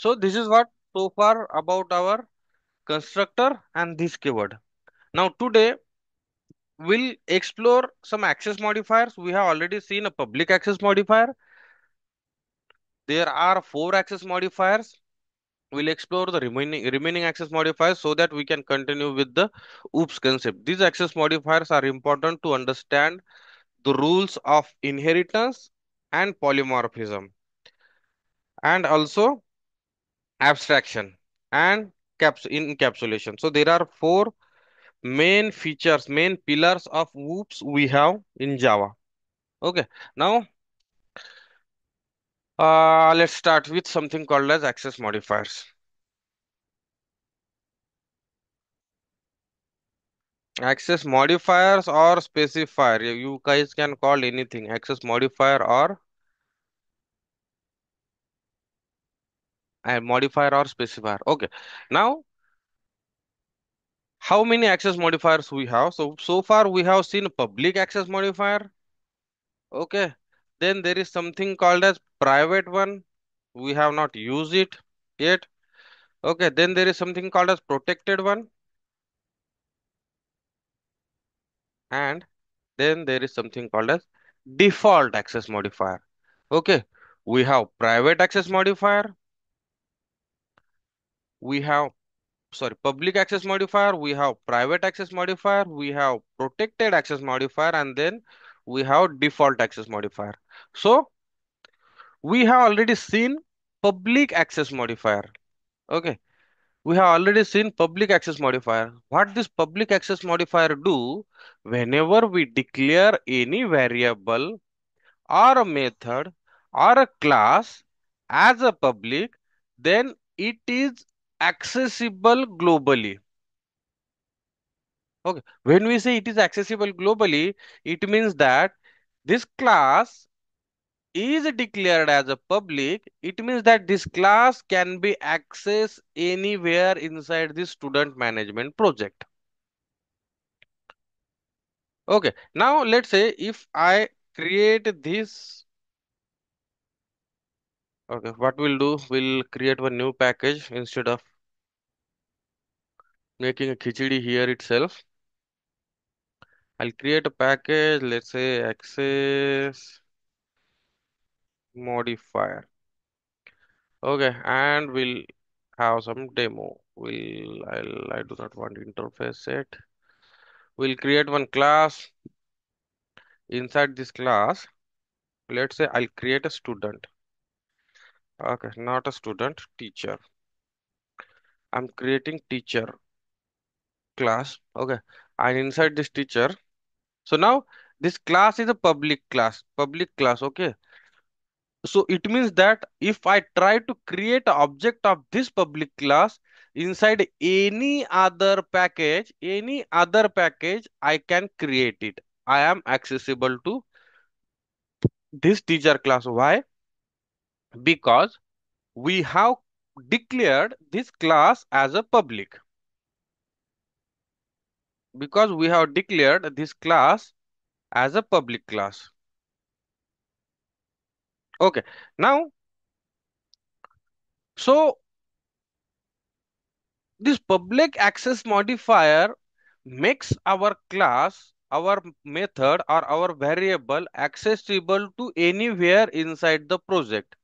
So this is what so far about our constructor and this keyword. Now today we'll explore some access modifiers. We have already seen a public access modifier. There are four access modifiers. We'll explore the remaining access modifiers so that we can continue with the OOPS concept. These access modifiers are important to understand the rules of inheritance and polymorphism, and also abstraction and encapsulation. So there are four main features, main pillars of OOPS we have in Java. Okay, now let's start with something called as access modifiers. Access modifiers or specifier. You guys can call anything access modifier or a modifier or specifier. Okay. Now, how many access modifiers we have? So far we have seen public access modifier. Okay. Then there is something called as private one. We have not used it yet. Okay. Then there is something called as protected one. And then there is something called as default access modifier. Okay. We have private access modifier. We have public access modifier, we have private access modifier, we have protected access modifier, and then we have default access modifier. So we have already seen public access modifier. Okay, we have already seen public access modifier. What this public access modifier do? Whenever we declare any variable or a method or a class as a public, then it is accessible globally. Okay, when we say it is accessible globally, it means that this class is declared as a public. It means that this class can be accessed anywhere inside the student management project. Okay, now let's say if I create this, okay, what we'll do, we'll create one new package instead of making a khichdi here itself. I'll create a package, let's say access modifier. Okay, and we'll have some demo. I do not want interface set. We'll create one class. Inside this class, let's say I'll create a student. Okay, not a student, teacher. I'm creating teacher class. Okay, and inside this teacher, so now this class is a public class. Public class. Okay, so it means that if I try to create an object of this public class inside any other package, I can create it. I am accessible to this teacher class. Why? Because we have declared this class as a public. Because we have declared this class as a public class. Okay. Now, so this public access modifier makes our class, our method, or our variable accessible to anywhere inside the project.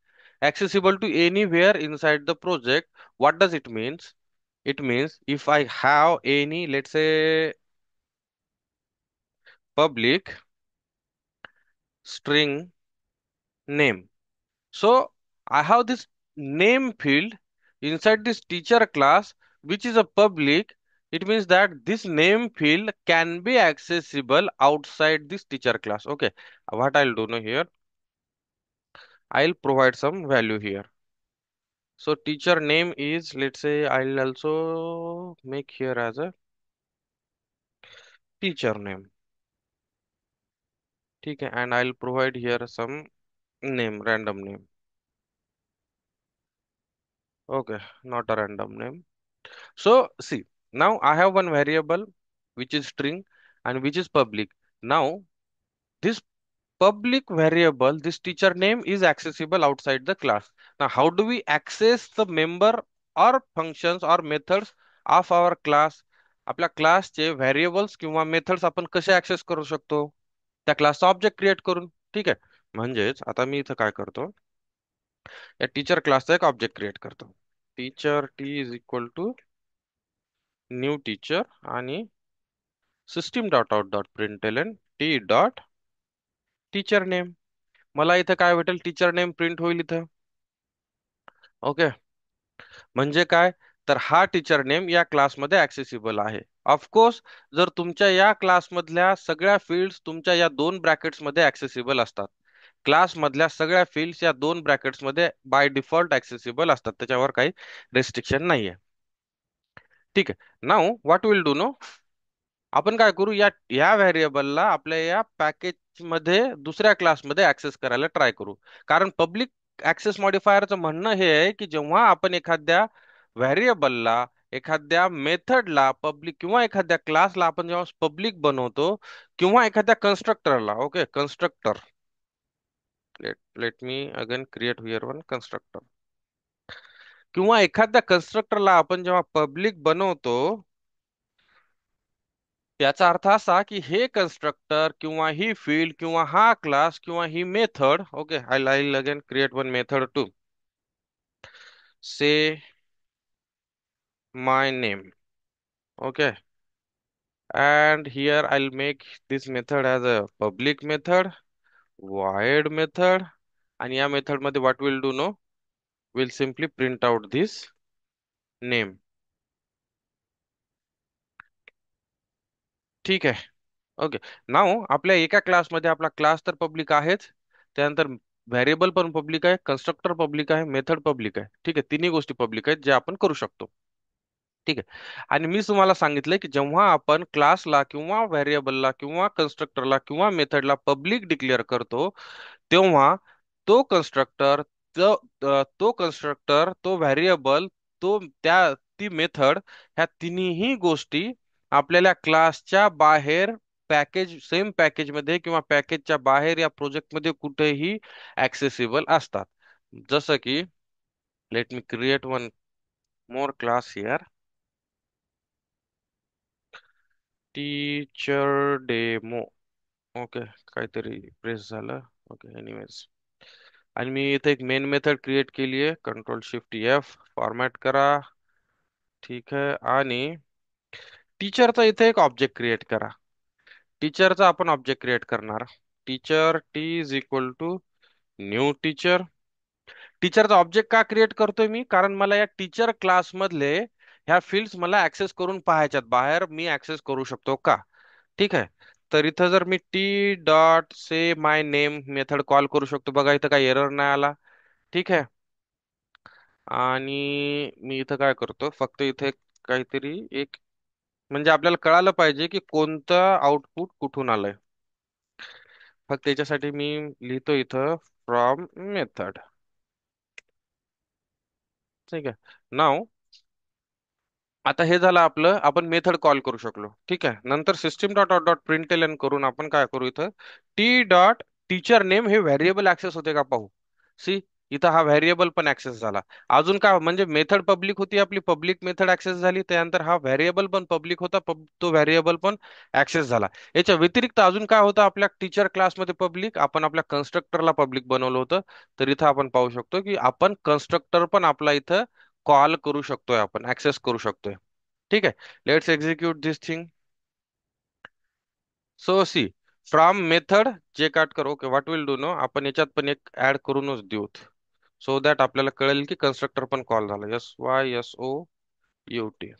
Accessible to anywhere inside the project. What does it means? It means if I have any, let's say, public string name. So I have this name field inside this teacher class, which is a public. It means that this name field can be accessible outside this teacher class. Okay, what I'll do now here, I'll provide some value here. So teacher name is, let's say, I'll also make here as a teacher name. Okay, and I'll provide here some name, random name. Okay, not a random name. So see, now I have one variable which is string and which is public. Now this public variable, this teacher name is accessible outside the class. Now how do we access the member or functions or methods of our class? आपल्या क्लासचे variables किंवा methods आपण कसे access करू शकतो? त्या क्लासचा object create करून. ठीक आहे. म्हणजेच आता मी इथं काय करतो, या टीचर क्लासचा एक ऑब्जेक्ट क्रिएट करतो. Teacher T is equal to new teacher आणि system dot out dot println T dot teacher name. मला इथं काय भेटेल, टीचर नेम प्रिंट होईल इथं. ओके. म्हणजे काय, तर हा टीचर नेम या क्लासमध्ये ऍक्सेसिबल आहे. ऑफकोर्स जर तुमच्या या क्लासमधल्या सगळ्या फील्ड्स तुमच्या या दोन ब्रॅकेट्स मध्ये ऍक्सेसिबल असतात, क्लास मधल्या सगळ्या फील्ड्स या दोन ब्रॅकेट्स मध्ये बाय डिफॉल्ट ऍक्सेसिबल असतात, त्याच्यावर काही रेस्ट्रिक्शन नाहीये. ठीक आहे. Now what will do now, आपण काय करू, या या व्हेरिएबलला आपल्या या पॅकेज मध्ये दुसऱ्या क्लासमध्ये ऍक्सेस करायला ट्राय करू. कारण पब्लिक ऍक्सेस मॉडिफायरचं म्हणणं हे आहे की जेव्हा आपण एखाद्या व्हेरिएबलला, एखाद्या मेथडला पब्लिक किंवा एखाद्या क्लासला आपण जेव्हा पब्लिक बनवतो किंवा एखाद्या कन्स्ट्रक्टरला, okay constructor, let me again create here one constructor, किंवा एखाद्या कन्स्ट्रक्टरला आपण जेव्हा पब्लिक बनवतो, याचा अर्थ असा की हे कन्स्ट्रक्टर किंवा ही फील्ड किंवा हा क्लास किंवा ही method, okay I I again create one method to say my name. Okay. And here I'll make this method as a public method, void method. आणि या मेथड मध्ये what we'll do no, we'll simply print out this name. ठीक आहे. Okay. नाव आपल्या एका क्लासमध्ये आपला class तर पब्लिक आहेच, त्यानंतर व्हेरिएबल पण पब्लिक आहे, कन्स्ट्रक्टर पब्लिक आहे, मेथड पब्लिक आहे. ठीक आहे, तिन्ही गोष्टी पब्लिक आहेत जे आपण करू शकतो. ठीक आहे. आणि मी तुम्हाला सांगितलंय की जेव्हा आपण क्लासला किंवा व्हेरिएबलला किंवा कन्स्ट्रक्टरला किंवा मेथडला पब्लिक डिक्लेअर करतो, तेव्हा तो कन्स्ट्रक्टर, तो कन्स्ट्रक्टर, तो व्हेरिएबल, तो त्या ती मेथड, ह्या तिन्ही गोष्टी आपल्याला क्लासच्या बाहेर पॅकेज, सेम पॅकेज मध्ये किंवा पॅकेजच्या बाहेर या प्रोजेक्ट मध्ये कुठेही ऍक्सेसिबल असतात. जसं की let me create one more class here, teacher demo. Okay, काहीतरी प्रेस झालं. ओके एनिवेज, आणि मी इथे एक मेन मेथड क्रिएट केली आहे, कंट्रोल शिफ्ट एफ, फॉर्मॅट करा. ठीक आहे. आणि टीचरचा इथे एक ऑब्जेक्ट क्रिएट करा. टीचरचा आपण ऑब्जेक्ट क्रिएट करणार, teacher T is equal to new teacher. टीचरचा ऑब्जेक्ट का क्रिएट करतोय मी, कारण मला या टीचर क्लास मधले ह्या फील्ड्स मला ऍक्सेस करून पाहायच्यात, बाहेर मी ऍक्सेस करू शकतो का. ठीक आहे. तर इथं जर मी T dot say my name method call करू शकतो, बघा इथं काही एरर नाही आला. ठीक आहे. आणि मी इथं काय करतो, फक्त इथे काहीतरी एक, म्हणजे आपल्याला कळालं पाहिजे की कोणतं आउटपुट कुठून आलंय. फक्त याच्यासाठी मी लिहितो इथं फ्रॉम मेथड. ठीक आहे. नाव आता हे झालं आपलं, आपण मेथड कॉल करू शकलो. ठीक आहे. नंतर सिस्टीम डॉट आउट डॉट प्रिंटएलएन करून आपण काय करू, इथं टी डॉट टीचर नेम हे व्हेरिएबल ऍक्सेस होते का पाहू. सी, इथं हा व्हेरिएबल पण ऍक्सेस झाला. अजून काय, म्हणजे मेथड पब्लिक होती आपली, पब्लिक मेथड ऍक्सेस झाली, त्यानंतर हा व्हेरिएबल पण पब्लिक होता, तो व्हेरिएबल पण ऍक्सेस झाला. याच्या व्यतिरिक्त अजून काय होतं आपल्या टीचर क्लासमध्ये पब्लिक, आपण आपल्या कन्स्ट्रक्टरला पब्लिक बनवलं होतं. तर इथं आपण पाहू शकतो की आपण कन्स्ट्रक्टर पण आपला इथं कॉल करू शकतोय, आपण ऍक्सेस करू शकतोय. ठीक आहे. Let's execute this thing. So see, from method जे काट करू, okay what will do now, आपण याच्यात पण एक ऍड करूनच देऊत, सो दॅट आपल्याला कळेल की कन्स्ट्रक्टर पण कॉल झाला. S Y S O U T,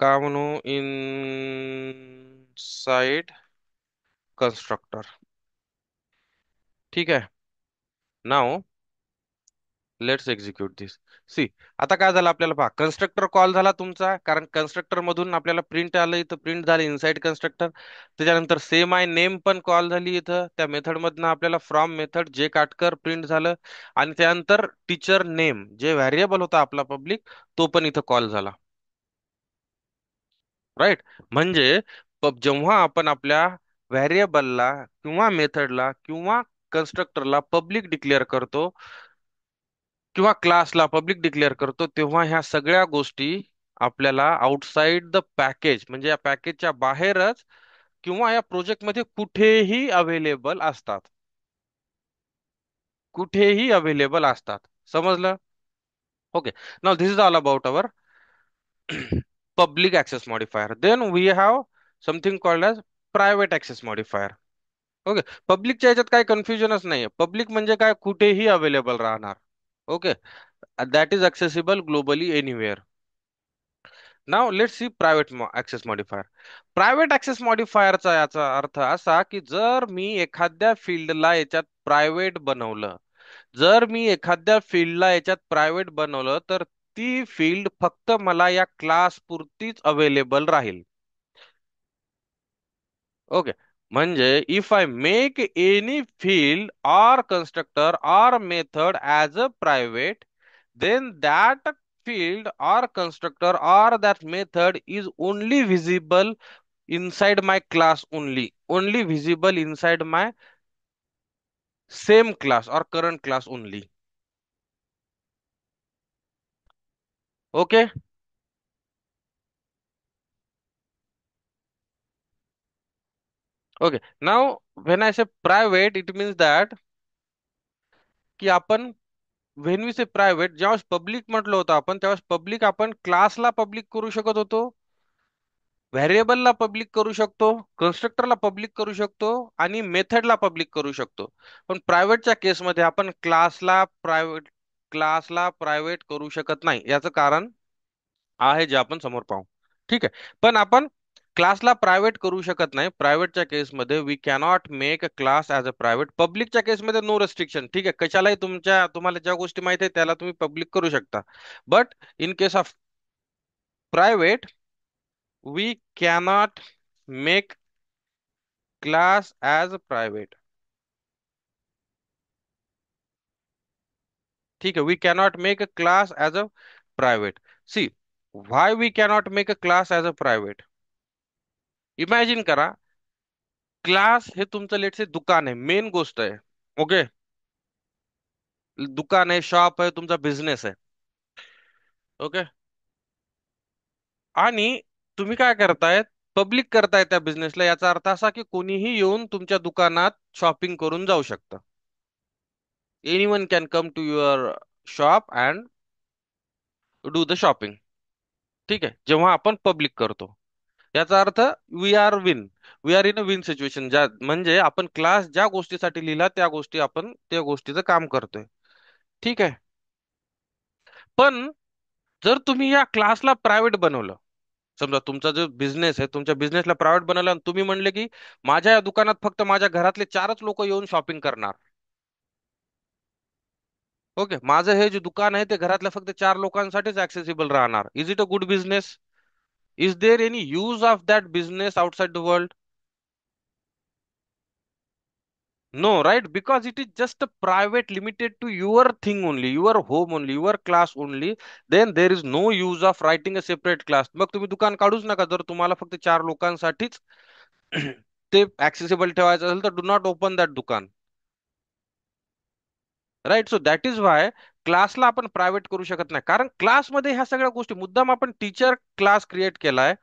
का म्हणू, इन साइड कन्स्ट्रक्टर. ठीक आहे. Now let's execute this. See, आता काय झालं आपल्याला पहा, कन्स्ट्रक्टर कॉल झाला तुमचा, कारण कन्स्ट्रक्टर मधून आपल्याला प्रिंट आलं, इथं प्रिंट झालं इनसाइड कन्स्ट्रक्टर. त्याच्यानंतर सेम आय नेम पण कॉल झाली इथं त्या मेथड मधनं, आपल्याला फ्रॉम मेथड जे काटकर प्रिंट झालं. आणि त्यानंतर टीचर नेम जे व्हेरिएबल होता आपला पब्लिक, तो पण इथं कॉल झाला. राईट. म्हणजे जेव्हा आपण आपल्या व्हेरिएबलला किंवा मेथडला किंवा कन्स्ट्रक्टरला पब्लिक डिक्लेअर करतो किंवा क्लासला पब्लिक डिक्लेअर करतो, तेव्हा ह्या सगळ्या गोष्टी आपल्याला आउटसाइड द पॅकेज म्हणजे या पॅकेजच्या बाहेरच किंवा या प्रोजेक्टमध्ये कुठेही अवेलेबल असतात. कुठेही अवेलेबल असतात. समजलं? Okay. Now this is all about our public access modifier. Then we have something called as private access modifier. Okay. पब्लिकच्या ह्याच्यात काय कन्फ्युजनच नाहीये. पब्लिक म्हणजे काय, कुठेही अवेलेबल राहणार. Okay. That is accessible globally anywhere. Now let's see private access modifier. Private access मॉडिफायरचा याचा अर्थ असा की जर मी एखाद्या फील्डला याच्यात प्रायव्हेट बनवलं, जर मी एखाद्या फील्डला याच्यात प्रायव्हेट बनवलं, तर ती फील्ड फक्त मला या क्लास पुरतीच अवेलेबल राहील. ओके. म्हणजे if I make any field or constructor or method as a private, then that field or constructor or that method is only visible inside my class, only visible inside my same class or current class only. Okay. Okay, now when I say private, it means that की आपण when we say private, ज्यावेळेस public म्हटलं होतं आपण, त्यावेळेस public आपण क्लासला public करू शकत होतो, व्हेरिएबलला पब्लिक करू शकतो, कन्स्ट्रक्टरला पब्लिक करू शकतो आणि मेथडला पब्लिक करू शकतो. पण प्रायव्हेटच्या केसमध्ये आपण क्लासला प्रायव्हेट करू शकत नाही. याचं कारण आहे जे आपण समोर पाहू. ठीक आहे. पण आपण क्लासला प्रायव्हेट करू शकत नाही. प्रायव्हेटच्या केसमध्ये we cannot make a class as a private. पब्लिकच्या केसमध्ये नो रेस्ट्रिक्शन. ठीक आहे, कशालाही तुम्हाला ज्या गोष्टी माहिती आहेत त्याला तुम्ही पब्लिक करू शकता. But in case of private we cannot make class as a private. ठीक आहे, we cannot make a class as a private. See why we cannot make a class as a private. Imagine करा, class हे तुमचं लेटसे दुकान आहे, main गोष्ट आहे. Okay. दुकान आहे, शॉप आहे, तुमचा बिझनेस आहे. ओके. आणि तुम्ही काय करतायत, पब्लिक करताय त्या बिझनेसला. याचा अर्थ असा की कोणीही येऊन तुमच्या दुकानात शॉपिंग करून जाऊ शकतं. Anyone can come to your shop and do the shopping. ठीक आहे, जेव्हा आपण पब्लिक करतो याचा अर्थ we are win, we are in a win situation. ज्या म्हणजे आपण क्लास ज्या गोष्टीसाठी लिहिला त्या गोष्टी आपण त्या गोष्टीचं काम करतोय. ठीक आहे. पण जर तुम्ही या क्लासला प्रायव्हेट बनवलं, समजा तुमचा जो बिझनेस आहे, तुमच्या बिझनेसला प्रायव्हेट बनवलं आणि तुम्ही म्हणले की माझ्या या दुकानात फक्त माझ्या घरातले चारच लोक येऊन शॉपिंग करणार. ओके. माझं हे जे दुकान आहे ते घरातल्या फक्त चार लोकांसाठीच ऍक्सेसिबल राहणार. Is it a good business? Is there any use of that business outside the world? No, right? Because it is just a private, limited to your thing only, your home only, your class only. Then there is no use of writing a separate class. मग तुम्ही दुकान काढूच नका जर तुम्हाला फक्त चार लोकांसाठीच ते accessible ठेवायचं असेल तर डू नॉट ओपन दॅट दुकान. Right. So that is why क्लासला आपण प्रायव्हेट करू शकत नाही, कारण क्लासमध्ये ह्या सगळ्या गोष्टी मुद्दाम आपण टीचर क्लास क्रिएट केलाय.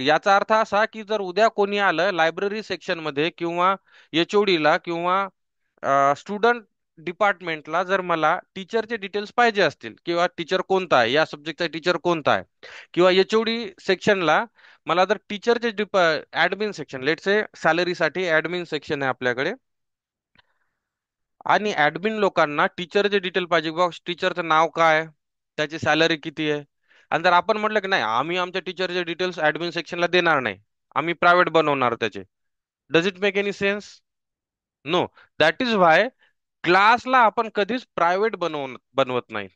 याचा अर्थ असा की जर उद्या कोणी आलं लायब्ररी सेक्शन मध्ये किंवा एचओडी ला किंवा स्टुडंट डिपार्टमेंटला, जर मला टीचरचे डिटेल्स पाहिजे असतील किंवा टीचर कोणता आहे, या सब्जेक्टचा टीचर कोणता आहे, किंवा एचओडी सेक्शनला मला जर टीचरचे ऍडमिन सेक्शन, लेट्स से सॅलरीसाठी ऍडमिन सेक्शन आहे आपल्याकडे, आणि ऍडमिन लोकांना टीचरचे डिटेल पाहिजे, बॉक्स टीचरचं नाव काय, त्याची सॅलरी किती आहे. आणि जर आपण म्हटलं की नाही, आम्ही आमच्या टीचरचे डिटेल्स ऍडमिन सेक्शनला देणार नाही, आम्ही प्रायव्हेट बनवणार त्याचे, does it make any sense? No. That is why क्लासला आपण कधीच प्रायव्हेट बनवत नाही.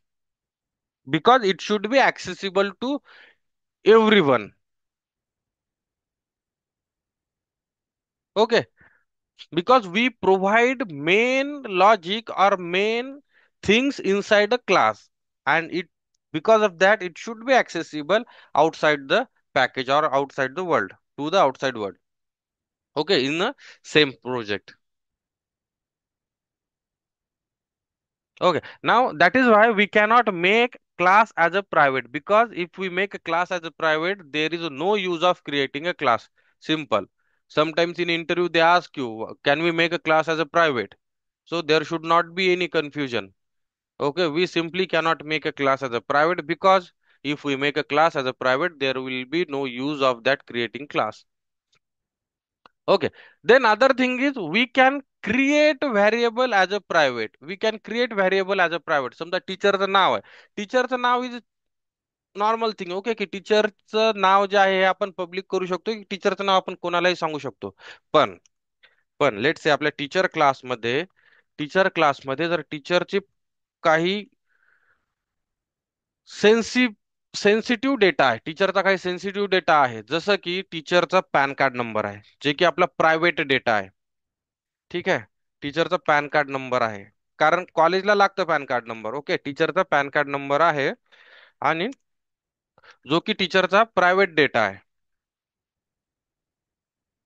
Because it should be accessible to everyone. Okay. Because we provide main logic or main things inside a class, and it because of that it should be accessible outside the package or outside the world, to the outside world. Okay, in the same project. Okay, now that is why we cannot make class as a private, because if we make a class as a private, there is no use of creating a class. Simple. Sometimes in interview they ask you, can we make a class as a private? So there should not be any confusion. Okay, we simply cannot make a class as a private, because if we make a class as a private, there will be no use of that creating class. Okay. Then other thing is we can create variable as a private. We can create variable as a private. समजा टीचरचं नाव आहे. टीचरचं नाव is normal thing. Okay, की टीचरचं नाव जे आहे हे आपण public करू शकतो, की टीचरचं नाव आपण कोणालाही सांगू शकतो. पण पण लेट से आपल्या टीचर क्लासमध्ये जर टीचरची काही सेन्सी सेन्सिटिव्ह डेटा आहे, टीचरचा काही सेन्सिटिव्ह डेटा आहे, जसं की टीचरचा पॅन कार्ड नंबर आहे, जे की आपला प्रायव्हेट डेटा आहे. ठीक आहे. टीचरचा पॅन कार्ड नंबर आहे, कारण कॉलेजला लागतं पॅन कार्ड नंबर. ओके, टीचरचा पॅन कार्ड नंबर आहे, आणि जो की टीचरचा प्रायव्हेट डेटा आहे.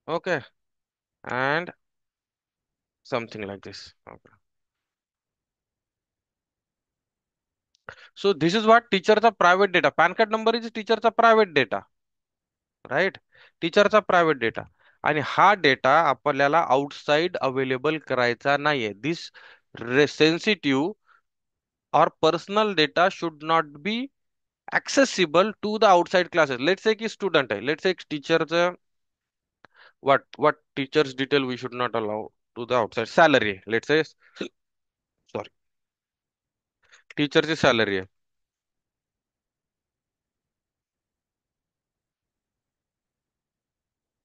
Okay. And something like this. Okay. So this is what टीचरचा private data. PAN card number is टीचरचा प्रायव्हेट डेटा. राईट. टीचरचा प्रायव्हेट डेटा. आणि हा डेटा आपल्याला आउटसाइड अवेलेबल करायचा नाहीये. दिस सेन्सिटिव्ह और personal data should not be accessible to the outside classes. Let's say की स्टुडंट आहे, लेट्स से एक टीचरचं what teachers detail we should not allow to the outside. Salary, let's say, sorry, टीचरची salary आहे.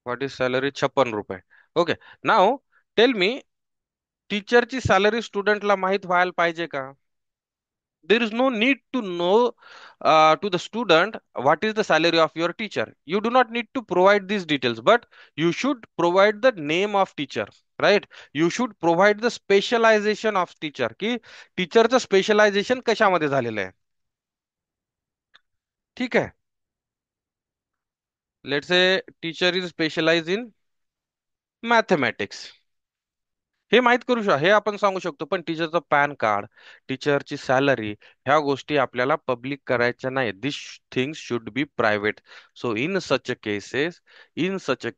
What is salary? 56 रुपये. Okay. Now tell me, टीचरची salary स्टुडंटला माहित व्हायला पाहिजे का? There is no need to know to the student what is the salary of your teacher. You do not need to provide these details, but you should provide the name of teacher, right? You should provide the specialization of teacher, की टीचरचं specialisation कशामध्ये झालेलं आहे. ठीक आहे. Let's say teacher is specialise in mathematics. हे माहित करू शकतो, हे आपण सांगू शकतो. पण टीचरचं पॅन कार्ड, टीचरची सॅलरी, ह्या गोष्टी आपल्याला पब्लिक करायच्या नाही. This things should be private. So in such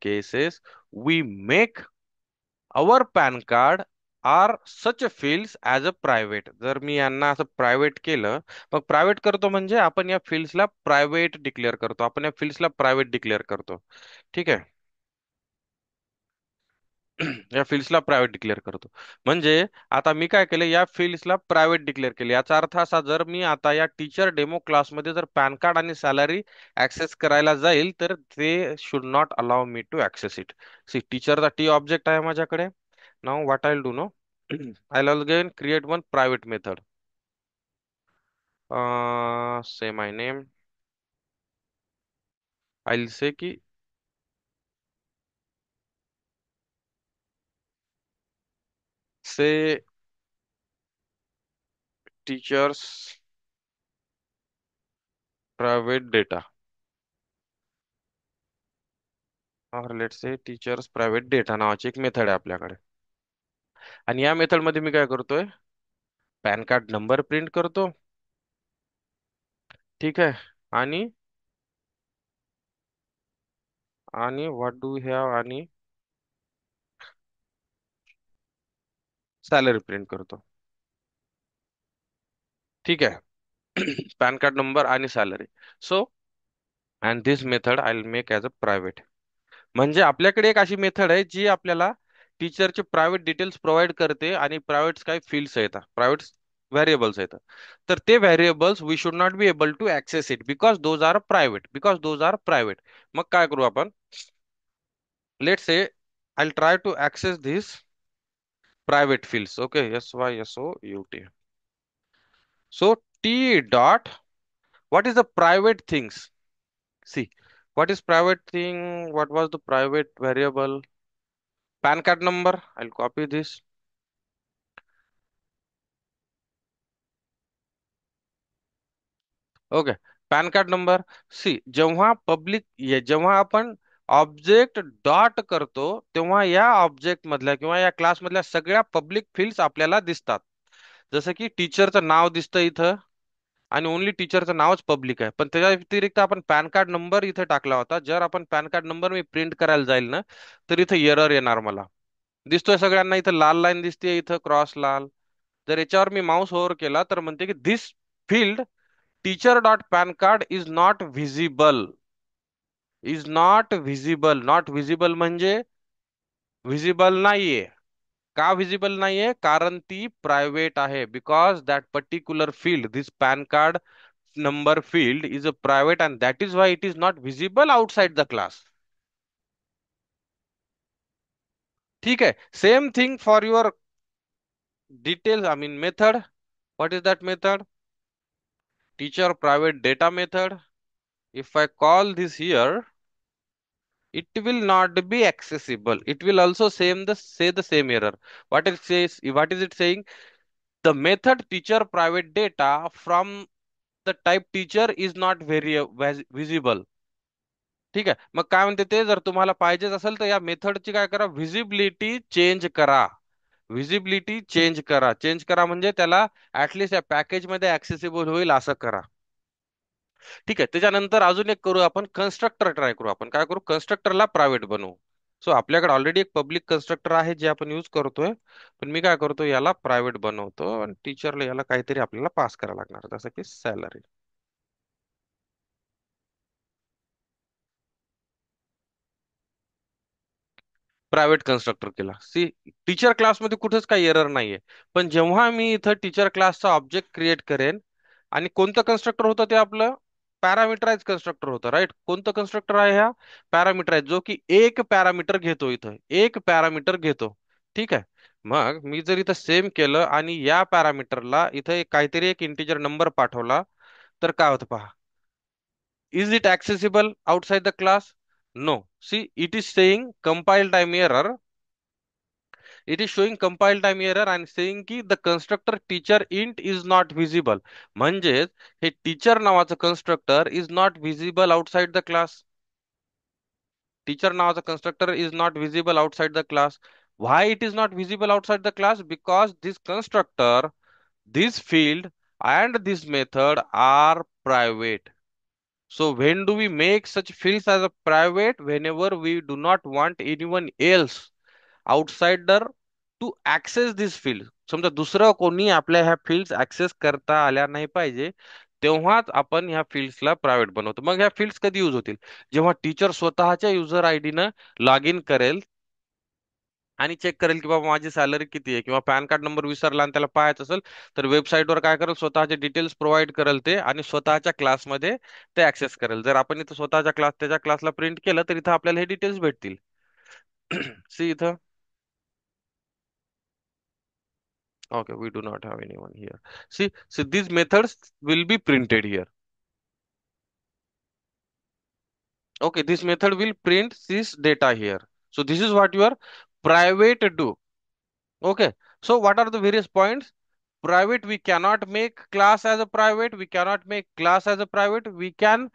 cases we make our PAN card are such fields as a private. जर मी यांना असं प्रायव्हेट केलं, मग प्रायव्हेट करतो म्हणजे आपण या फील्ड्सला प्रायव्हेट डिक्लेअर करतो, आपण या फील्ड्सला प्रायव्हेट डिक्लेअर करतो. ठीक आहे. या फील्ड्सला प्रायव्हेट डिक्लेअर करतो. म्हणजे आता मी काय केलं, या फील्ड्सला प्रायव्हेट डिक्लेअर केले. याचा अर्थ असा, जर मी आता या टीचर डेमो क्लासमध्ये जर पॅन कार्ड आणि सॅलरी ऍक्सेस करायला जाईल, तर ते should not allow me to access it. See, टीचरचा टी ऑब्जेक्ट आहे माझ्याकडे. Now what I do no, I will again create one private method. Say my name, I will say की say teacher's private data, और let's say teacher's private data नावाची एक method आहे आपल्याकडे. आणि या मेथड मध्ये मी काय करतोय, पॅन कार्ड नंबर प्रिंट करतो. ठीक आहे. आणि आणि व्हॉट डू वी हॅव, आणि सॅलरी प्रिंट करतो. ठीक आहे. पॅन कार्ड नंबर आणि salary. So and this method I will make as a private. म्हणजे आपल्याकडे एक अशी मेथड आहे जी आपल्याला टीचरचे प्रायव्हेट डिटेल्स प्रोव्हाइड करते, आणि प्रायव्हेट काही फील्ड्स येतात, प्रायव्हेट व्हेरिएबल्स येतात. तर ते variables we should not be able to access it, because those are private. मग काय करू आपण, let say I try to access this private fields. Okay, SYSOUT. So T dot, what is the private things? See, what is private thing? What was the private variable? PAN card number. I'll copy this. Okay, PAN card number. See, जेव्हा आपण object dot करतो तेव्हा या object मधल्या किंवा या class मधल्या सगळ्या पब्लिक फील्ड्स आपल्याला दिसतात. जसं की टीचरचं नाव दिसतं इथं आणि ओन्ली टीचरचं नावच पब्लिक आहे. पण त्याच्या व्यतिरिक्त आपण पॅन कार्ड नंबर इथे टाकला होता. जर आपण पॅन कार्ड नंबर मी प्रिंट करायला जाईल ना, तर इथं एरर येणार मला. दिसतोय सगळ्यांना इथं लाल लाईन दिसते, इथं क्रॉस लाल. जर याच्यावर मी माऊस ओव्हर केला तर म्हणते की this field teacher dot PAN card is not visible. Is not visible. Not visible म्हणजे व्हिजिबल नाहीये. का व्हिजिबल नाहीये? कारण ती प्रायव्हेट आहे. Because that particular field, this PAN card number field is a private and that is why it is not visible outside the class. ठीक है. Same thing for your details, I mean method. What is that method? Teacher private data method. If I call this here, it will not be accessible. It will also say the same error. What it says, what is it saying? The method teacher private data from the type teacher is not very visible. ठीक आहे. मग काय म्हणते ते, जर तुम्हाला पाहिजेच असेल तर या मेथडची काय करा, व्हिजिबिलिटी चेंज करा. व्हिजिबिलिटी चेंज करा. चेंज करा म्हणजे त्याला ऍटलिस्ट या पॅकेज मध्ये ऍक्सेसिबल होईल असं करा. ठीक आहे. त्याच्यानंतर अजून एक करू आपण, कन्स्ट्रक्टर ट्राय करू. आपण काय करू, कन्स्ट्रक्टरला प्रायव्हेट बनवू. सो आपल्याकडे ऑलरेडी एक पब्लिक कन्स्ट्रक्टर आहे जे आपण युज करतोय. पण मी काय करतो, याला प्रायव्हेट बनवतो आणि टीचरला याला काहीतरी आपल्याला पास करायला लागणार, जसं की सॅलरी. प्रायव्हेट कन्स्ट्रक्टर केला. सी, टीचर क्लासमध्ये कुठेच काही एरर नाहीये. पण जेव्हा मी इथं टीचर क्लासचा ऑब्जेक्ट क्रिएट करेन, आणि कोणतं कन्स्ट्रक्टर होतं ते आपलं पॅरामीटराइज कन्स्ट्रक्टर होतं, राईट? कोणतं कन्स्ट्रक्टर आहे हा? पॅरामीटराइज, जो की एक पॅरामीटर घेतो. इथं एक पॅरामीटर घेतो. ठीक आहे. मग मी जर इथं सेम केलं आणि या पॅरामीटरला इथं काहीतरी एक इंटिजर नंबर पाठवला, तर काय होतं पहा. Is it accessible outside the class? No. See, it is saying compile time error. It is showing compile time error and saying की the constructor teacher int is not visible. म्हणजेच हे teacher नावाचं constructor is not visible outside the class. Teacher नावाचं constructor is not visible outside the class. Why it is not visible outside the class? Because this constructor, this field, and this method are private. So when do we make such fields as a private? Whenever we do not want anyone else outsider to access this field. समजा दुसरं कोणी आपल्या ह्या fields access करता आल्या नाही पाहिजे, तेव्हाच आपण ह्या फील्ड्सला प्रायव्हेट बनवतो. मग ह्या फील्ड्स कधी युज होतील? जेव्हा टीचर स्वतःच्या युजर आयडी न लॉग इन करेल आणि चेक करेल की बाबा माझी सॅलरी किती आहे, किंवा पॅन कार्ड नंबर विसरला आणि त्याला पाहायचं असेल, तर वेबसाईटवर काय करेल, स्वतःचे डिटेल्स प्रोव्हाइड करेल ते, आणि स्वतःच्या क्लासमध्ये ते ऍक्सेस करेल. जर आपण इथं स्वतःच्या क्लास त्याच्या क्लासला प्रिंट केलं तर इथं आपल्याला हे डिटेल्स भेटतील. सी इथं. Okay, we do not have anyone here. See, these methods will be printed here. Okay, this method will print this data here. So this is what your private do. Okay. So what are the various points? Private, we cannot make class as a private. We cannot make class as a private. We can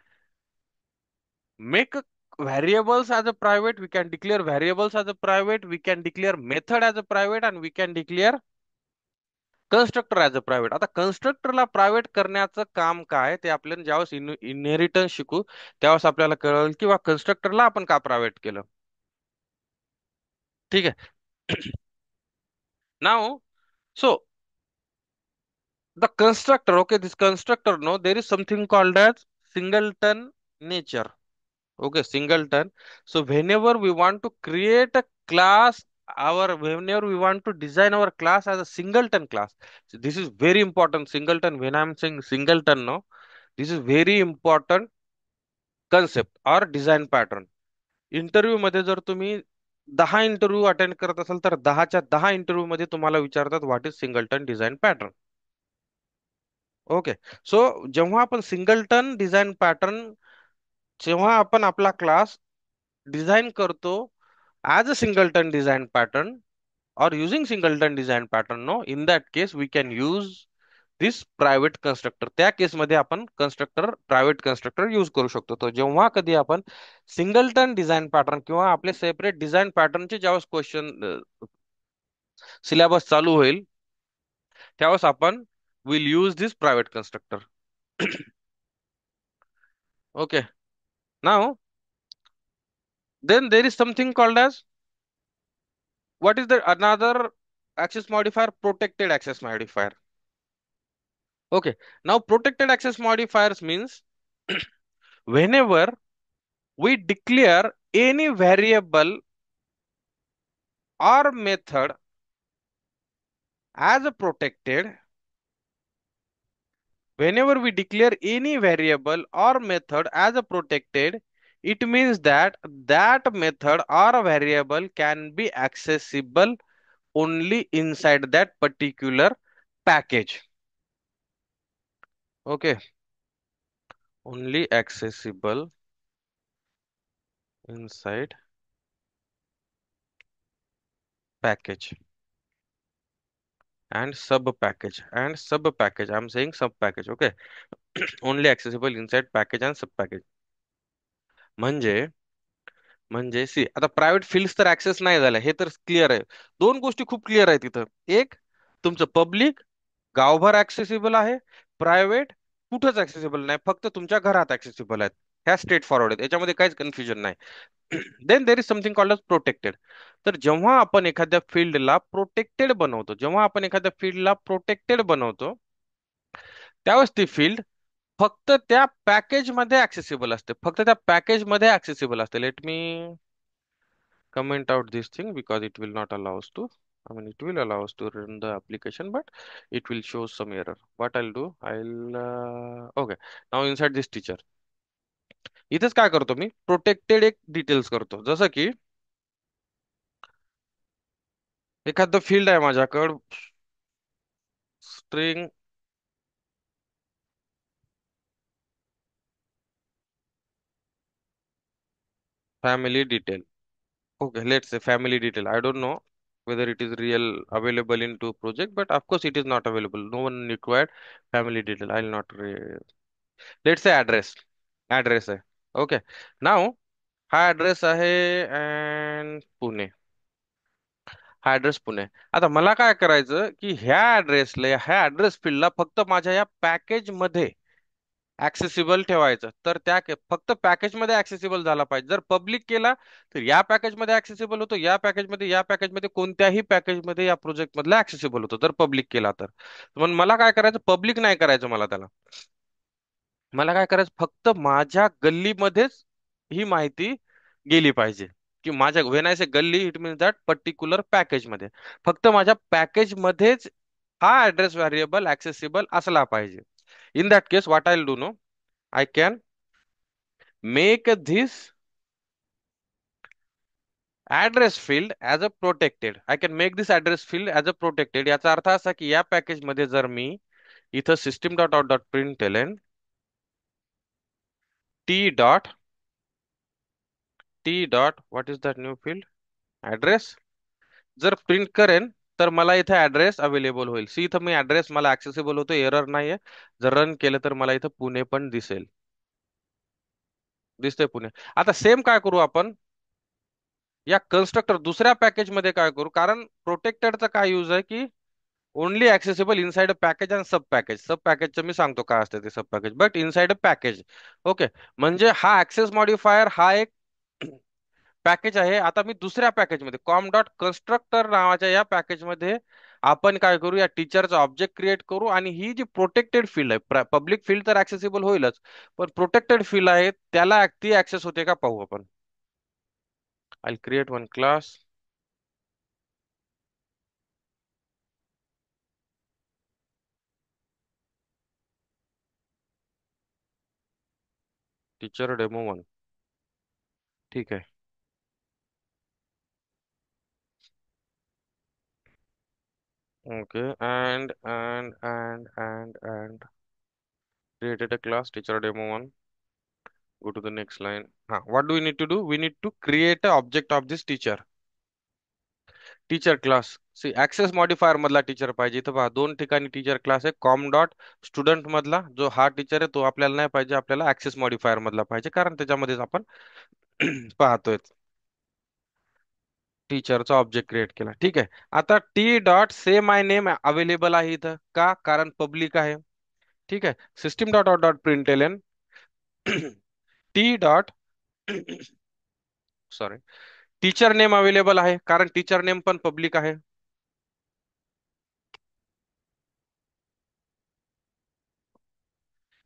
make variables as a private. We can declare variables as a private. We can declare method as a private, and we can declare constructor as a private. आता कन्स्ट्रक्टरला private करण्याचं काम काय ते आपल्याला ज्यावेळेस inheritance शिकू त्यावेळेस आपल्याला कळेल किंवा कन्स्ट्रक्टरला आपण का प्रायव्हेट केलं. ठीक आहे. नाव, so the constructor, okay, this constructor, no, there is something called as singleton nature. Okay, singleton. So whenever we want to create a class, our whenever we want to design our class as a singleton class, so this is very important. Singleton, when I'm saying singleton, no, this is very important concept or design pattern. Interview मध्ये जर तुम्ही 10 interview attend करत असाल तर 10च्या 10 interview मध्ये तुम्हाला विचारतात what is singleton design pattern. Okay. So जेव्हा आपण सिंगलटन डिझाईन पॅटर्न, जेव्हा आपण आपला क्लास डिझाइन करतो as a singleton design pattern or using singleton design pattern, no, in that case we can use this private constructor. त्या केसमध्ये आपण private constructor use करू शकतो. तो जेव्हा कधी आपण सिंगलटन डिझाईन पॅटर्न किंवा आपले सेपरेट डिझाईन पॅटर्नचे ज्यावेळेस क्वेश्चन सिलेबस चालू होईल, त्यावेळेस आपण will use this private constructor. Okay. Now then there is something called as, what is the another access modifier? Protected access modifier. Okay. Now protected access modifiers means whenever we declare any variable or method as a protected, whenever we declare any variable or method as a protected, it means that that method or variable can be accessible only inside that particular package. Okay. Only accessible inside package and sub package and sub package. I'm saying sub package. Okay. Only accessible inside package and sub package. म्हणजे म्हणजे C आता private fields तर access नाही झाल्या, हे तर clear आहे. दोन गोष्टी खूप क्लिअर आहे तिथं. एक, तुमचं पब्लिक गावभर ऍक्सेसिबल आहे. प्रायव्हेट कुठंच ऍक्सेसिबल नाही, फक्त तुमच्या घरात ऍक्सेसिबल आहेत. ह्या स्ट्रेट फॉरवर्ड आहेत, याच्यामध्ये काहीच कन्फ्युजन नाही. Then there is something called protected. तर जेव्हा आपण एखाद्या फील्डला प्रोटेक्टेड बनवतो, त्यावेळेस ती फील्ड फक्त त्या पॅकेज मध्ये ऍक्सेसिबल असते, फक्त त्या पॅकेज मध्ये ऍक्सेसिबल असते. Let me comment out this thing because it will not allow us to, I mean it will allow us to run the application, but it will show some error. What I'll do, okay, now inside this teacher, इथेच काय करतो मी, protected एक details करतो. जसं की एखादं field आहे माझ्याकडं, string family detail. Okay, let's say family detail. I don't know whether it is real available into project, but of course it is not available. No one required family detail. I'll not. Let's say address. Address आहे. Okay. Now हा address आहे and Pune. हा address Pune. आता मला काय करायचं की ह्या ऍड्रेस फील्डला फक्त माझ्या या पॅकेज मध्ये ऍक्सेसिबल ठेवायचं. तर फक्त पॅकेज मध्ये ऍक्सेसिबल झाला पाहिजे. जर पब्लिक केला तर या पॅकेज मध्ये ऍक्सेसिबल होतो, या पॅकेज मध्ये कोणत्याही पॅकेज मध्ये या प्रोजेक्ट मधला ऍक्सेसिबल होतो, जर पब्लिक केला तर. म्हणून मला काय करायचं, पब्लिक नाही करायचं मला त्याला. मला काय करायचं, फक्त माझ्या गल्लीमध्येच ही माहिती गेली पाहिजे. की माझ्या व्हेन आय से गल्ली, it means that particular package मध्ये, फक्त माझ्या पॅकेज मध्येच हा ऍड्रेस व्हेरिएबल ऍक्सेसिबल असला पाहिजे. In that case, what I'll do, no, I can make this address field as a protected. I can make this address field as a protected. याचा अर्थ असा की या पॅकेज मध्ये जर मी इथं system.out.println t what is that new field, address, जर print करेन तर मला इथे ऍड्रेस अवेलेबल होईल. सी इथं मी ऍड्रेस मला ऍक्सेसिबल होतो, एरर नाहीये. जर रन केलं तर मला इथं पुणे पण दिसेल. दिसतंय पुणे. आता सेम काय करू आपण या कन्स्ट्रक्टर दुसऱ्या पॅकेज मध्ये काय करू, कारण प्रोटेक्टेडचा काय यूज आहे की only accessible inside a package and sub package. Sub पॅकेजचं मी सांगतो काय असते ते sub package, but inside a package. Okay. म्हणजे हा ऍक्सेस मॉडिफायर हा एक पॅकेज आहे. आता मी दुसऱ्या पॅकेजमध्ये कॉम डॉट कन्स्ट्रक्टर नावाच्या या पॅकेजमध्ये आपण काय करू, या टीचरचा ऑब्जेक्ट क्रिएट करू आणि ही जी प्रोटेक्टेड फील्ड आहे, पब्लिक फील्ड तर ऍक्सेसिबल होईलच, पण प्रोटेक्टेड फील्ड आहे त्याला ती ऍक्सेस होते का पाहू आपण. I create one class, teacher demo 1. ठीक आहे. Okay, and created a class teacher demo 1. Go to the next line. What do we need to do? We need to create an object of this teacher. Teacher class. See access modifier मधला teacher पाहिजे. इथं पहा दोन ठिकाणी teacher class आहे. Com dot student मधला जो हा टीचर आहे तो आपल्याला नाही पाहिजे, आपल्याला ऍक्सेस मॉडिफायर मधला पाहिजे, कारण त्याच्यामध्येच आपण पाहतोय टीचरचा ऑब्जेक्ट क्रिएट केला. ठीक आहे. आता T dot say my name available आहे इथं का, कारण पब्लिक आहे. ठीक आहे. System dot out dot print T dot sorry teacher name available आहे, कारण टीचर नेम पण पब्लिक आहे.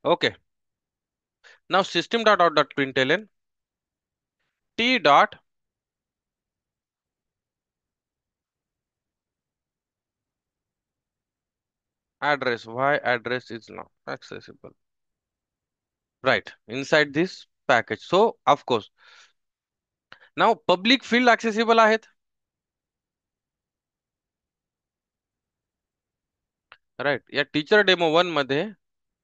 Okay. Now system dot out dot print T dot address. Why address is not accessible? Right, inside this package. So, of course, now public field accessible आहेत. Right. या teacher demo one मध्ये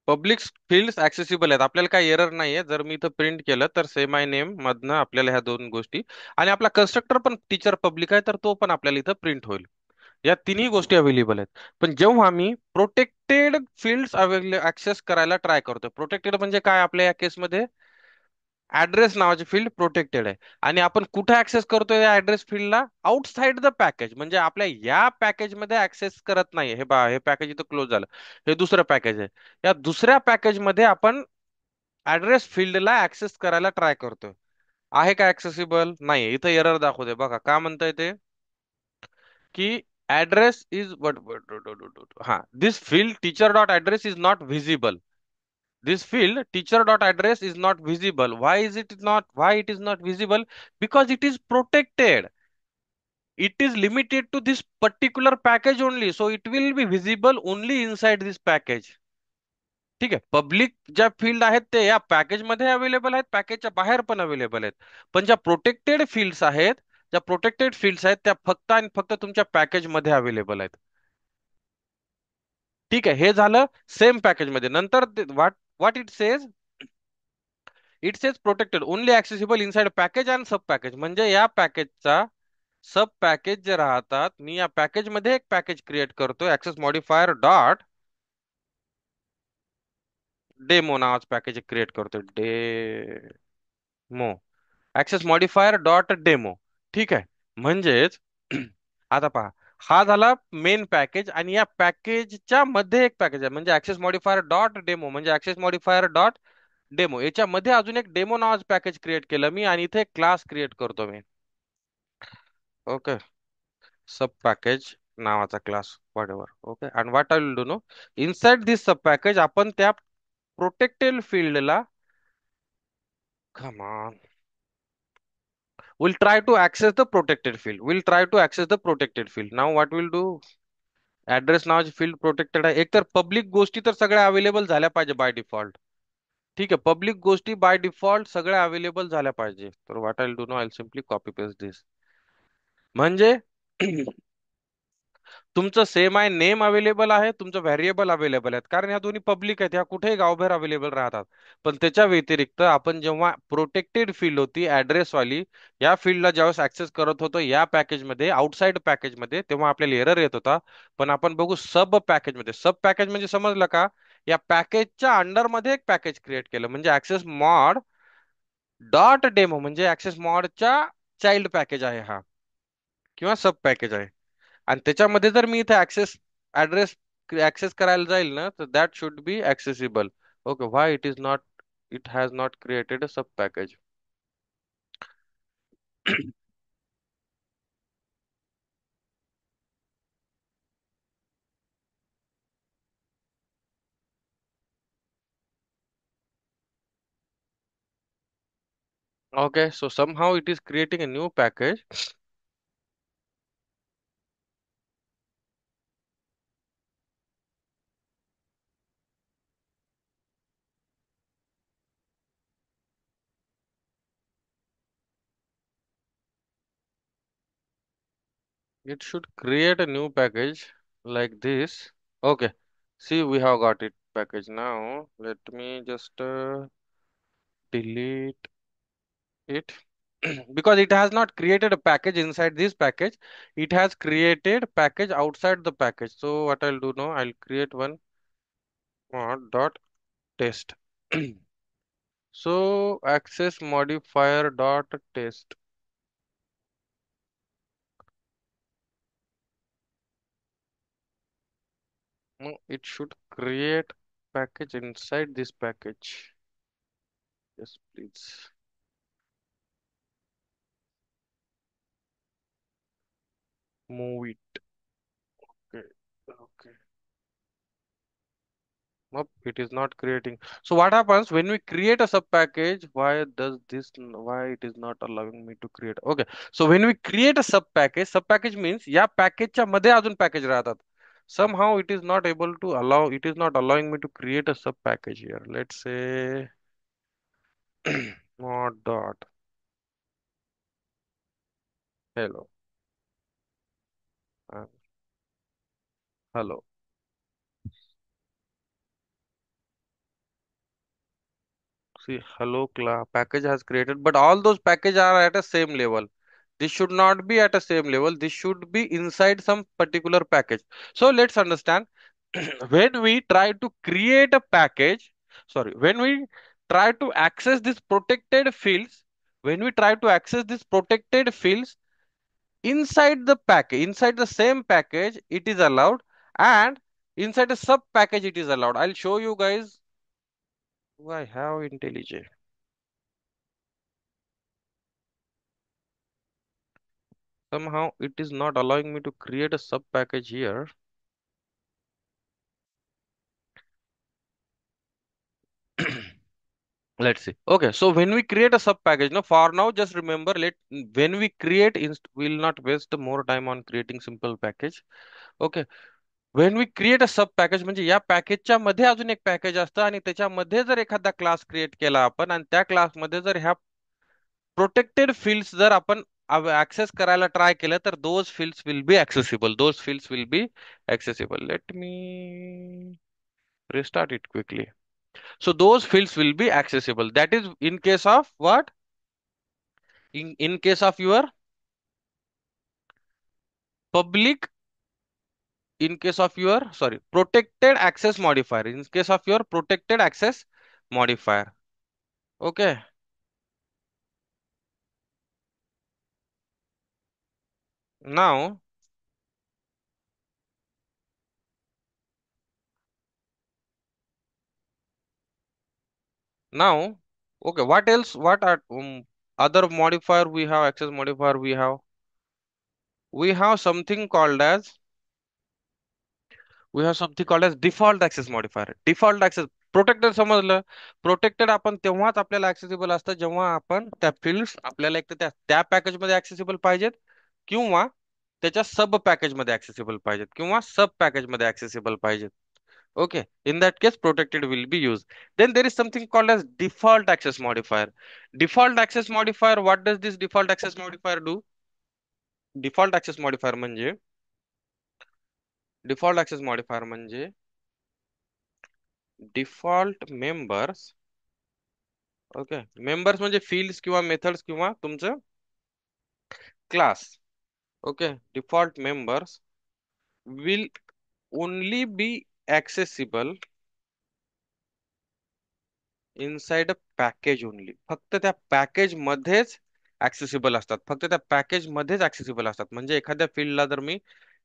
public fields accessible आहेत. आपल्याला काही error नाहीये. जर मी इथं print केलं तर से माय नेम मधनं आपल्याला ह्या दोन गोष्टी, आणि आपला कन्स्ट्रक्टर पण टीचर पब्लिक आहे तर तो पण आपल्याला इथं प्रिंट होईल. या तिन्ही गोष्टी अवेलेबल आहेत. पण जेव्हा आम्ही प्रोटेक्टेड फील्ड्स ऍक्सेस करायला ट्राय करतोय, प्रोटेक्टेड म्हणजे काय आपल्या या केसमध्ये ऍड्रेस नावाचे फील्ड प्रोटेक्टेड आहे. आणि आपण कुठे ऍक्सेस करतोय या ऍड्रेस फील्डला, आउटसाइड द पॅकेज, म्हणजे आपल्या या पॅकेज मध्ये ऍक्सेस करत नाहीये. हे पहा, हे पॅकेज इथं क्लोज झालं. हे दुसरं पॅकेज आहे. या दुसऱ्या पॅकेज मध्ये आपण ऍड्रेस फील्डला ऍक्सेस करायला ट्राय करतोय. आहे का ऍक्सेसिबल? नाही. इथं एरर दाखवते बघा. का म्हणताय ते की ऍड्रेस इज हा this field teacher dot address is not visible. This field teacher dot address is not visible. Why is it not? Why it is not visible? Because it is protected. It is limited to this particular package only. So it will be visible only inside this package. ठीक आहे. Public ज्या field आहेत ते या package मध्ये available आहेत, पॅकेजच्या बाहेर पण अवेलेबल आहेत. पण ज्या प्रोटेक्टेड फील्ड्स आहेत, ज्या प्रोटेक्टेड फील्ड्स आहेत त्या फक्त आणि फक्त तुमच्या पॅकेज मध्ये अवेलेबल आहेत. ठीक आहे. हे झालं सेम पॅकेज मध्ये. नंतर what what it says, it says protected only accessible inside package and sub package. म्हणजे या पॅकेजचा सब पॅकेज जे राहतात, मी या पॅकेज मध्ये एक पॅकेज क्रिएट करतो, ऍक्सेस मॉडिफायर डॉट डेमो नावाचं पॅकेज क्रिएट करतो. Demo access modifier dot demo. ठीक आहे. म्हणजेच आता पहा, हा झाला मेन पॅकेज आणि या पॅकेजच्या मध्ये एक पॅकेज आहे, म्हणजे ऍक्सेस मॉडिफायर डॉट डेमो, म्हणजे ऍक्सेस मॉडिफायर डॉट डेमो. याच्यामध्ये अजून एक डेमो नावाचं पॅकेज क्रिएट केलं मी आणि इथे क्लास क्रिएट करतो मी. ओके. सब पॅकेज नावाचा class whatever. Okay. And what I will do now, inside this sub package आपण त्या प्रोटेक्टेड फील्डला, come on, we'll try to access the protected field. We'll try to access the protected field. Now what we'll do, address नावाची field protected आहे. एकतर public गोष्टी तर सगळ्या available झाल्या पाहिजे बाय डिफॉल्ट. ठीक आहे. पब्लिक गोष्टी बाय डिफॉल्ट सगळ्या अवेलेबल झाल्या पाहिजे. तर what I do no, I simply copy paste this. म्हणजे तुमचं सेम आहे, नेम अवेलेबल आहे, तुमचं व्हेरिएबल अवेलेबल आहेत, कारण ह्या दोन्ही पब्लिक आहेत, ह्या कुठेही गावभर अवेलेबल राहतात. पण त्याच्या व्यतिरिक्त आपण जेव्हा प्रोटेक्टेड फील्ड होती ऍड्रेस वाली, या फील्डला ज्यावेळेस ऍक्सेस करत होतो या पॅकेजमध्ये, आउटसाइड पॅकेजमध्ये, तेव्हा आपल्याला एरर येत होता. पण आपण बघू सब पॅकेजमध्ये. सब पॅकेज म्हणजे समजलं का, या पॅकेजच्या अंडरमध्ये एक पॅकेज क्रिएट केलं, म्हणजे ऍक्सेस मॉड डॉट डेमो, म्हणजे ऍक्सेस मॉडच्या चाइल्ड पॅकेज आहे हा, किंवा सब पॅकेज आहे. आणि त्याच्यामध्ये जर मी इथे ऍड्रेस ऍक्सेस करायला जाईल ना, तर that should be accessible. Okay. Why it is not, it has not created a sub package. Okay, so somehow it is creating a new package. It should create a new package like this. Okay, see, we have got it package. Now let me just delete it. because it has not created a package inside this package. It has created package outside the package. So what I'll do now, I'll create one mod dot test. So access modifier dot test. No, it should create package inside this package. Yes, please. Move it. Okay. Okay. Nope, it is not creating. So what happens when we create a sub package? Why it is not allowing me to create? Okay. So when we create a sub package means या package च्या मध्ये अजून package राहतात. Somehow it is not able to allow, it is not allowing me to create a sub package here. Let's say mod dot hello. uh, Hello. See, hello class package has created, but all those packages are at a same level. This should not be at a same level. This should be inside some particular package. So let's understand when we try to create a package, sorry, when we try to access this protected fields, when we try to access this protected fields inside the package, inside the same package, it is allowed, and inside a sub package, it is allowed. I'll show you guys who I have IntelliJ. Somehow it is not allowing me to create a sub package here. Let's see. Okay, so when we create a sub package, now for now, just remember, when we create, we'll not waste more time on creating simple package. Okay, when we create a sub package म्हणजे या पॅकेजच्या मध्ये अजून एक package असतं आणि त्याच्यामध्ये जर एखादा क्लास क्रिएट केला आपण आणि त्या क्लासमध्ये जर ह्या प्रोटेक्टेड फील्ड्स जर आपण ऍक्सेस करायला ट्राय केलं तर those fields will be accessible, those fields will be accessible. Let me restart it quickly. So those fields will be accessible. That is in case of what? In case of your public, in case of your, sorry, protected access modifier. In case of your protected access modifier. Okay. Now, now, okay. What else? What are other modifier we have? Access modifier we have. We have something called as default access modifier. Default access protected समजलं. Protected आपण तेव्हाच आपल्याला accessible असतं जेव्हा आपण त्या fields आपल्याला एक तर त्या पॅकेज मध्ये ऍक्सेसिबल पाहिजेत किंवा त्याच्या सब पॅकेज मध्ये ऍक्सेसिबल पाहिजेत किंवा सब पॅकेज मध्ये ऍक्सेसिबल पाहिजेत. Okay, in that case, protected will be used. Then there is something called as default access modifier. Default access modifier, what does this default access modifier do? Default access modifier म्हणजे default access modifier म्हणजे default members. Okay, members म्हणजे fields किंवा methods किंवा तुमचं class. Okay, default members will only be accessible inside a package only. फक्त त्या package मध्येच accessible असतात, फक्त त्या पॅकेज मध्येच ऍक्सेसिबल असतात. म्हणजे एखाद्या फील्डला जर मी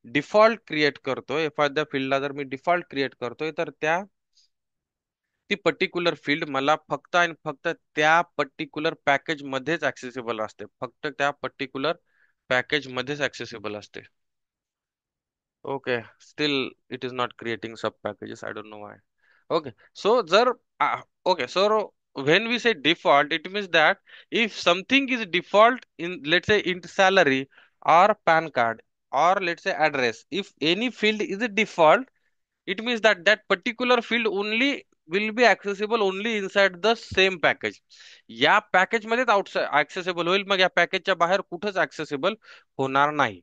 डिफॉल्ट क्रिएट करतोय, एखाद्या फील्डला जर मी डिफॉल्ट क्रिएट करतोय, तर ती पर्टिक्युलर फील्ड मला फक्त आणि फक्त त्या पर्टिक्युलर पॅकेज मध्येच ऍक्सेसिबल असते, फक्त त्या पर्टिक्युलर पॅकेज मध्येच ऍक्सेसिबल असते. Okay, still it is not creating sub packages. I don't know why. Okay, so okay, so when we say default, it means that if something is default in, let's say, in salary or PAN card or let's say address, if any field is a default, it means that that particular field only will be accessible only inside the same package. या package मध्येच outside accessible होईल, मग या पॅकेजच्या बाहेर कुठंच accessible होणार नाही.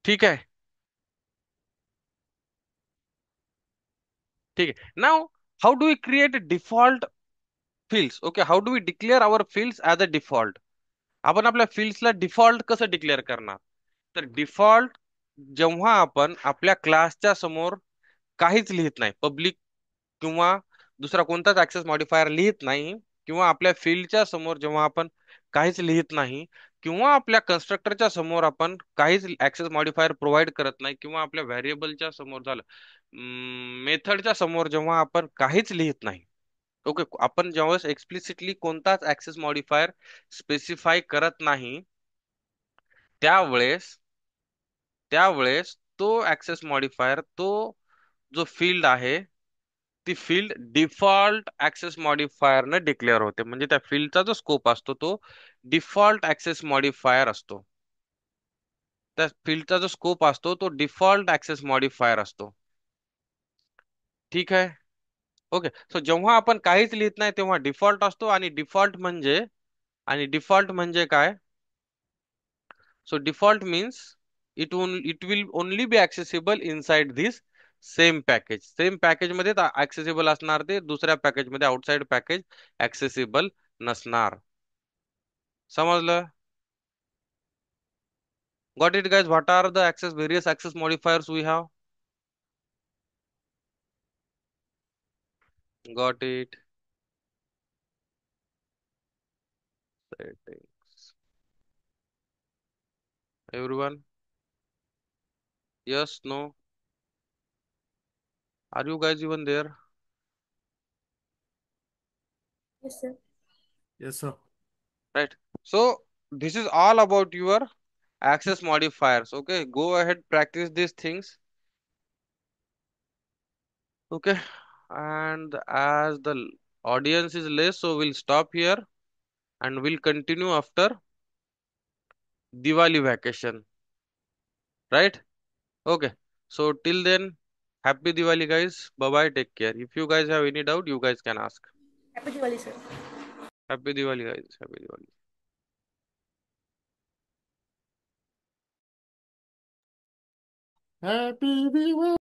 ठीक आहे. ठीक आहे. Now how do we create a default fields. Okay, how do we declare our fields as a default? आपण आपल्या fieldsला default कसं declare करणार? तर default जेव्हा आपण आपल्या क्लासच्या समोर काहीच लिहित नाही, पब्लिक किंवा दुसरा कोणताच ऍक्सेस मॉडिफायर लिहित नाही, किंवा आपल्या फील्डच्या समोर जेव्हा आपण काहीच लिहित नाही, किंवा आपल्या कन्स्ट्रक्टरच्या समोर आपण काहीच ऍक्सेस मॉडिफायर प्रोव्हाइड करत नाही, किंवा आपल्या व्हेरिएबलच्या समोर झालं, मेथडच्या समोर जेव्हा आपण काहीच लिहित नाही. ओके, आपण ज्यावेळेस एक्सप्लिसिटली कोणताच ऍक्सेस मॉडिफायर स्पेसिफाय करत नाही, त्यावेळेस त्यावेळेस तो ऍक्सेस मॉडिफायर, तो जो फील्ड आहे, ती फील्ड डिफॉल्ट ऍक्सेस मॉडिफायर ने डिक्लेअर होते. म्हणजे त्या फील्डचा जो स्कोप असतो तो डिफॉल्ट ऍक्सेस मॉडिफायर असतो. त्या फील्डचा जो स्कोप असतो तो डिफॉल्ट ऍक्सेस मॉडिफायर असतो. ठीक आहे. ओके, सो जेव्हा आपण काहीच लिहित नाही तेव्हा डिफॉल्ट असतो. आणि डिफॉल्ट म्हणजे काय? So default means it will only be accessible inside this same package. Same package मध्ये accessible असणार, ते दुसऱ्या पॅकेज मध्ये आउटसाइड पॅकेज accessible नसणार. समजलं? Got it guys? What are the various access modifiers we have? Got it. Settings. Everyone? Yes, no? Are you guys even there? Yes, sir. Yes, sir. Right. So this is all about your access modifiers. Okay, go ahead, practice these things. Okay, and as the audience is less, so we'll stop here and we'll continue after Diwali vacation, right? Okay, so till then, happy Diwali, guys. Bye bye, take care. If you guys have any doubt, you guys can ask. Happy Diwali, sir. Happy Diwali, guys. Happy Diwali. Happy Diwali.